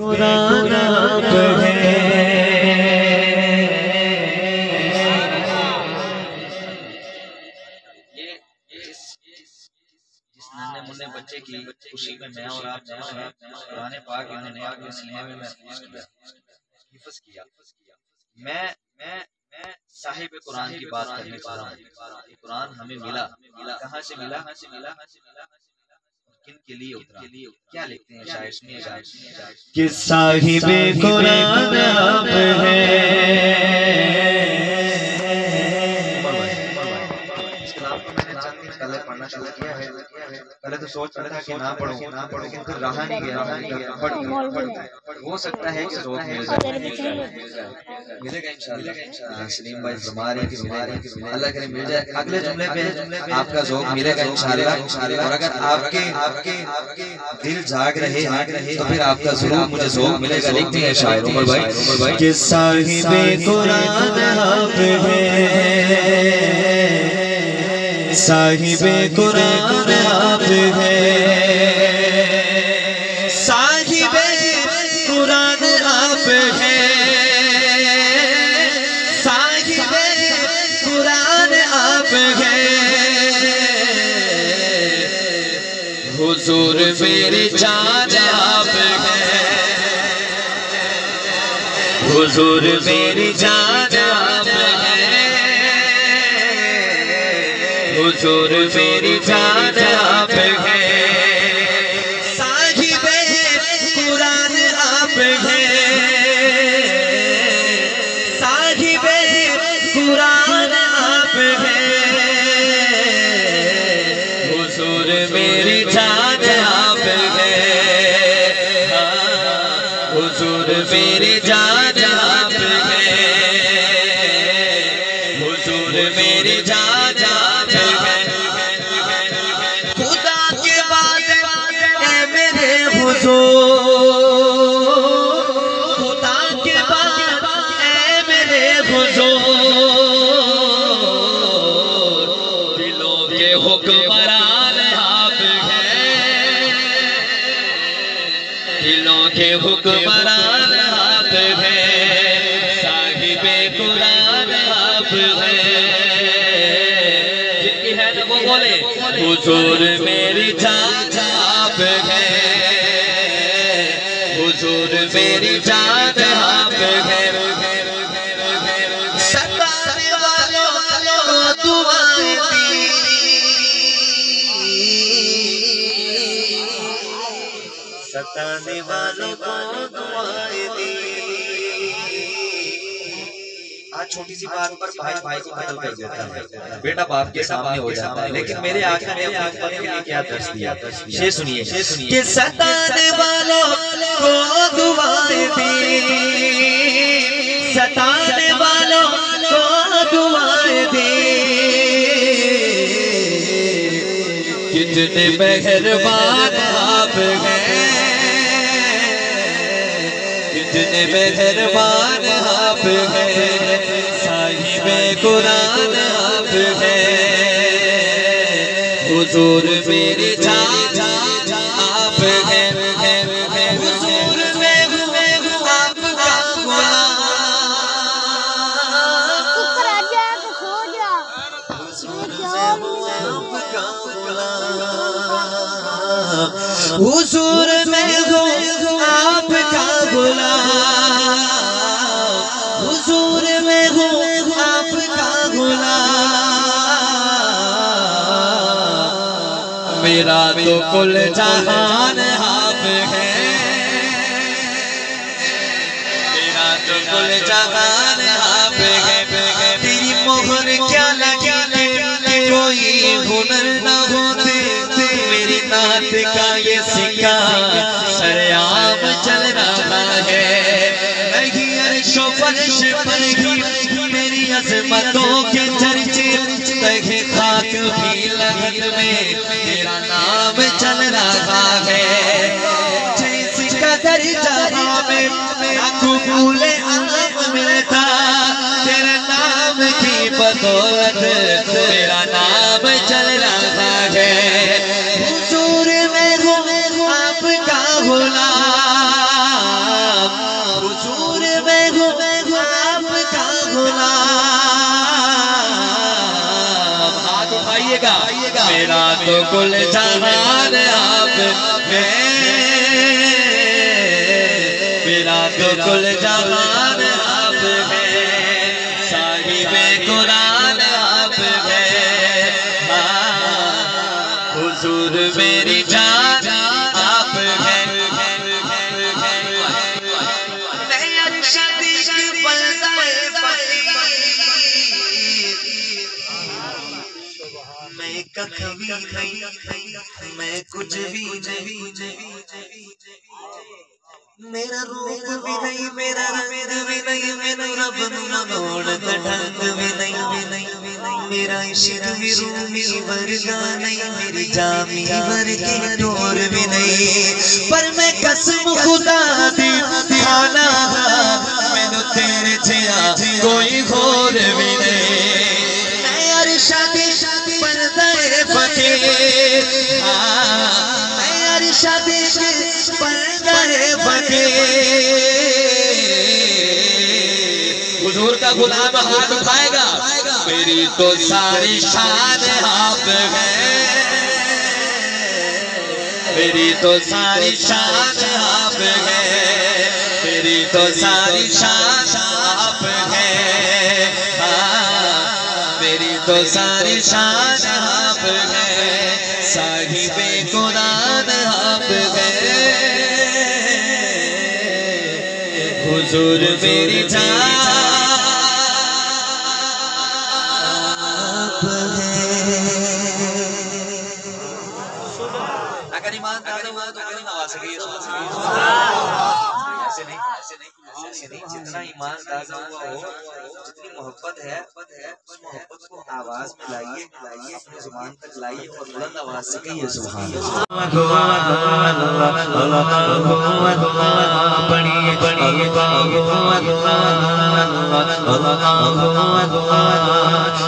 कुरान आप है। जिस नन्हे मुन्ने बच्चे की खुशी में मैं और आप कुरान पाक इन्होंने अपने सीने में हिफ्ज़ किया। मैं साहिब कुरान की बात करने जा रहा हूँ। कुरान हमें मिला, कहाँ से मिला, किन के लिए उतरा, क्या लिखते हैं शायर, सुनिएगा कि साहिब कुरान आप है। इसके नाम को मैंने चंद दिन पहले पढ़ना शुरू किया है। पहले तो सोच रहा था कि ना पढ़ूं, लेकिन फिर रहा नहीं गया। हो सकता है कि ज़ौक़ मिलेगा इंशाअल्लाह। सलीम भाई फरमा रहे कि अल्लाह करे मिल जाए। अगले जुमले पे आपका ज़ौक़ मिलेगा इंशाअल्लाह। और अगर आपके दिल जाग रहे तो फिर आपका जरूर मुझे ज़ौक़ मिलेगा। लिखते हैं शायर उमर भाई कि साहिबे कुरान आप है, साहिबे कुरान आप है, साहिबे कुरान आप है, साहिबे कुरान आप है। हुजूर मेरी जान आप है, हुजूर मेरी जान आप है, हुजूर मेरी जान आप है। साहिबे कुरान आप है, साहिबे कुरान आप है, हुजूर मेरी जान आप है, हुजूर मेरी जान आप है, हुजूर मेरी जान आप है। खुदा के बाद ऐ मेरे हुजूर, खुदा के बाद ऐ मेरे हुजूर, दिलों के हुक्मरान आप हैं, दिलों के हुक्मरान आप हैं, साहिबे कुरान आप हैं। जिनकी है ना वो बोले हुजूर मेरी जान आप है, हुजूर मेरी जान आप है। सताने वालों को दुआएं दी, सताने वालों को दुआएं दी। आज छोटी सी बात पर भाई को कत्ल कर देता है, बेटा बाप के सामने हो जाता है। लेकिन मेरे आका ने अपने लिए क्या दर्श दिया, ये सुनिए कि सताने वालों को दुआएं दी, सताने वालों को दुआएं दी। कितने मेहरबान आप हैं, कितने मेहरबान आप हैं, साहिबे कुरान आप हैं, हुजूर मेरी जान आप हैं, हुजूर मैं हूँ आपका गुलाम, हुजूर मैं हूँ आपका गुलाम, हुजूर मैं हूँ आपका गुलाम, हुजूर मैं हूँ आपका गुलाम। मेरा तो कुल जहान आप है, मेरा तो कुल जहान आप है। तेरी मोहर क्या लगी कोई हुनर न होते, मेरी नात का ये सिक्का सरेआम चल रहा है। नहीं अर्शो फर्श पर ही मेरी अज़मतों के चर्चे, कहीं खाक भी लगन में तेरा नाम चल रहा है। जैसी कदर जहाँ में कबूल आम मिलता, तेरे नाम की बदौलत तेरा नाम चल रहा है। हुजूर मैं हूँ आपका गुलाम, मेरा तो कुल जहान आप हैं, मेरा तो कुल जहान आप हैं, साहिबे कुरान आप हैं, हुजूर मेरी जान आप हैं। मैं कभी नहीं, मैं कुछ भी नहीं, मेरा रूप भी नहीं, मेरा रंग भी नहीं, मेरा रब नमोड़ का ढंग भी नहीं, मेरा इश्क भी रूमी वर्गा नहीं, मेरी जामी वर के डोर भी नहीं, पर मैं कसम खुदा दी खाना मैनू तेरे जिया कोई होर भी नहीं। मैं अरशादी पर्दे फकीर, मैं अरशादी पर्दे फकीर, हुजूर का गुलाम हाथ उठाएगा, मेरी तो सारी शान आप हैं, मेरी तो सारी शान आप हैं, मेरी तो सारी शान आप हैं, मेरी तो सारी शान आप हैं, साहिबे कुरान आप हैं, हुजूर मेरी जान आप हैं। अगर ईमान ताज़ा हुआ तो कहीं ना आ सके, ऐसे नहीं, जितना ईमान ताज़ा हुआ हो, जितनी मोहब्बत है उस मोहब्बत को आवाज में लाइए, अपनी जुबान तक लाइए और बुलंद आवाज से कहिए सुभान पढ़िए पढ़िए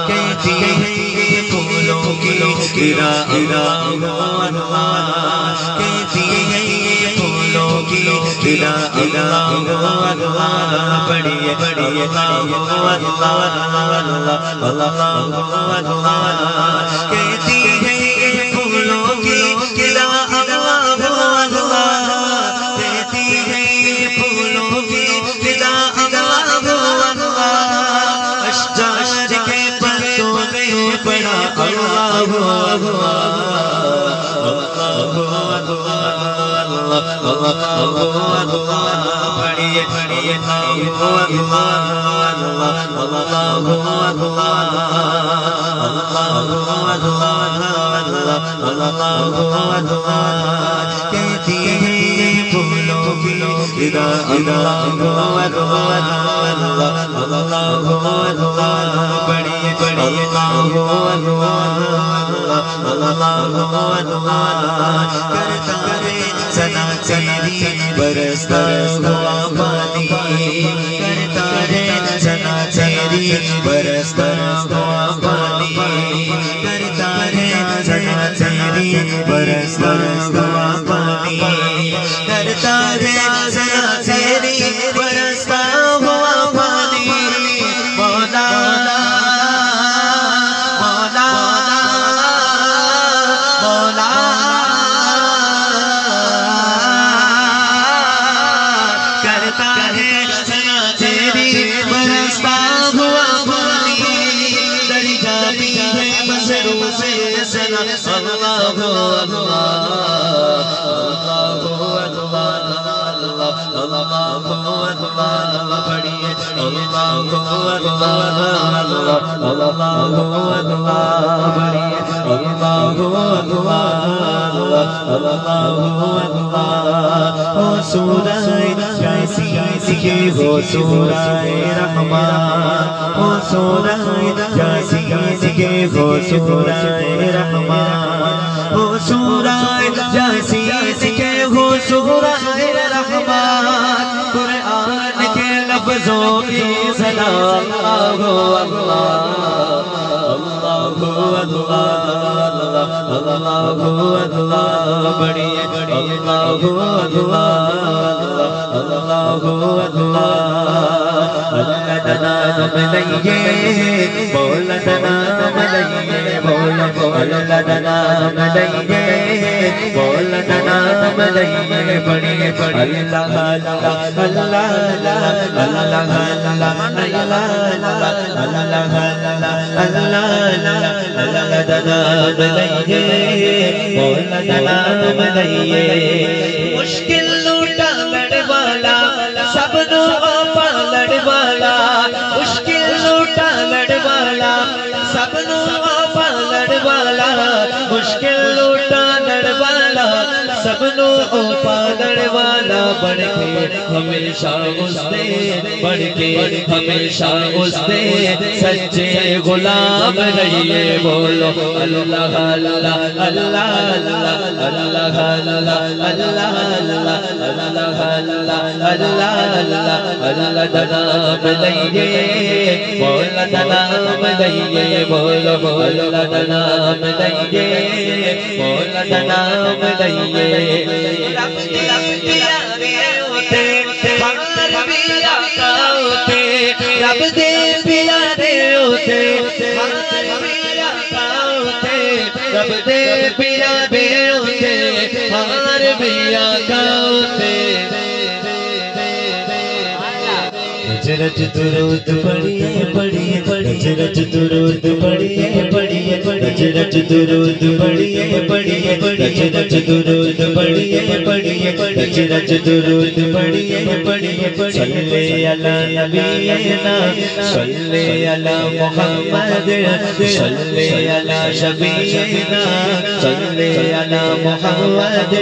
कहती है ये फूलों की किला, कहती है ये फूलों की किला, अश्जार के पत्तों में बड़ा पढ़िए पढ़िए कहती है फूलों की इदा इदा पढ़िए पढ़िए करता रे सना चली बरसता हुआ पानी, करता रे सना चली बरसता हुआ पानी, करता रे सना चली बरसता हुआ पानी, करता रे सना चली बरसता हुआ पानी, मौला मौला मौला करता है सना तेरी बरसता हुआ पानी, डरी जाती है बसरू से सना अल्लाह पढ़िए के हो सूराए रहमान, हो सूराए जासी के हो सूराए रहमान, हो सूराए जासी के हो सूराए रहमान, कुरान के लफ्जों की सना अल्लाह अल्लाह बढ़िए मौला नाम लइए बोलो अल्लाह दा नाम लइए बोल दा नाम लइए बड़ी अल्लाह अल्लाह अल्लाह अल्लाह अल्लाह दा नाम लइए बोल दा नाम लइए मुश्किल लूटा लड़वाला सबनो पालड़ वाला मुश्किल लूटा लड़वाला सबनो पालड़ वाला मुश्किल लूटा लड़वाला सबनो पालड़ वाला बढ़ के हमेशा उससे बढ़ के हमेशा उससे सच्चे गुलाम रहिए बोलो अल्लाह अल्लाह अल्लाह अल्लाह अल्लाह अल्लाह अल्लाह अल्लाह अल्लाह अल्लाह अल्लाह दा नाम लइए बोल दा नाम लइए बोलो अल्लाह दा नाम लइए बोल दा नाम लइए रब दे प्यारे होते हमारे भी आका होते रब दे प्यारे होते हमारे भी आका होते रब दे प्यारे होते हमारे भी आका होते रज दुरूद पढ़िए पढ़िए पढ़िए रज दुरूद पढ़िए पढ़िए रज दुरूद पढ़िए पढ़िए रज दुरूद पढ़िए पढ़िए रज दुरूद पढ़िए पढ़िए सल्ले अला नबीना सल्ले अला मुहम्मद सल्ले अला शबीना सल्ले अला मुहम्मद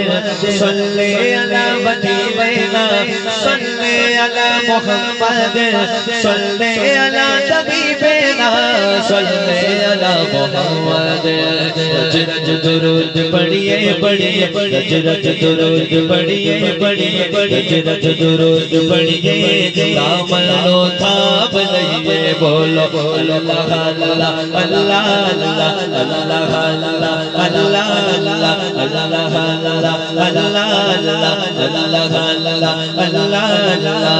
सल्ले अला वलीना सल्ले अला मुहम्मद सल्ले अला तबीबना सल्ले अला मुहम्मद रज दुरूद पढ़िए पढ़िए रज दुरूद पढ़िए पढ़िए रज दुरूद पढ़िए दामन लो थाप लइए बोलो अल्लाह अल्लाह अल्लाह अल्लाह अल्लाह अल्लाह अल्लाह अल्लाह अल्लाह अल्लाह अल्लाह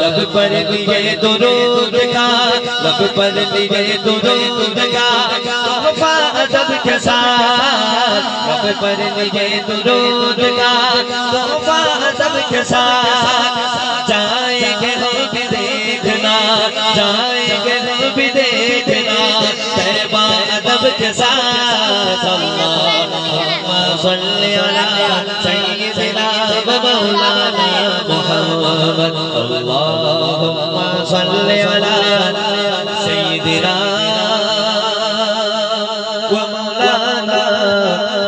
लब पर लिए दुरूद का लब पर लिए दुरूद का तोहफा अदब के साथ लब पर लिए दुरूद का तोहफा अदब के साथ जाएंगे हम भी देखना जाएंगे हम भी देखना तैबा अदब के साथ अल्लाहुम्मा सल्ली अला सय्यिदिना व मौलाना मुहम्मद अल्लाहुम्मा सल्ली अला सय्यिदिना व मौलाना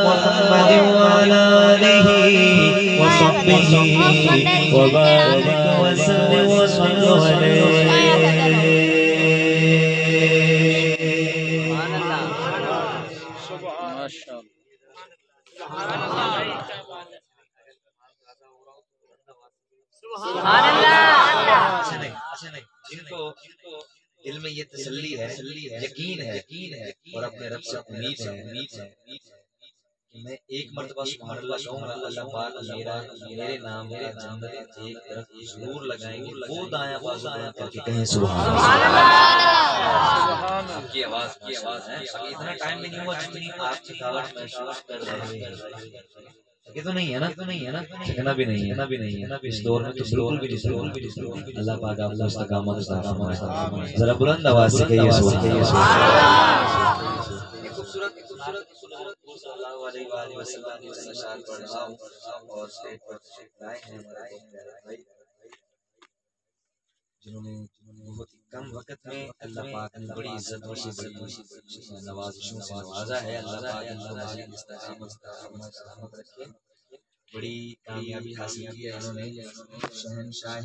मुहम्मद व अला आलिहि व सहबिहि व बारिक व सल्लिम व सल्लु अलैहि जिनको दिल में ये तसल्ली है यकीन है और अपने रब से उम्मीद है मैं एक मर्तबा सुभान अल्लाह कहूंगा अल्लाह पाक मेरे नाम का जन्नत एक तरफ जरूर लगाएंगे वो दाया करके कहें सुभान अल्लाह। आपकी आवाज है इतना टाइम भी नहीं हुआ जितनी आप थकावट महसूस कर रहे हैं ये तो नहीं है ना थकना भी नहीं है इस दौर में तो बिल्कुल भी नहीं। अल्लाह पाक आपको इस्तकामत अता फरमाए। जरा बुलंद आवाज से कहिए सुभान अल्लाह। खूबसूरत सल्लल्लाहु अलैहि वसल्लम की सलात पढ़ा और स्टेज पर तशरीफ लाए हैं हमारे भाई जिन्होंने बहुत ही कम वक्त में अल्लाह पाक ने बड़ी इज्जत और नवाजिशों से नवाजा है। अल्लाह पाक इनकी इस्तकामत रखे, बड़ी कामयाबी हासिल की है इन्होंने। शहंशाह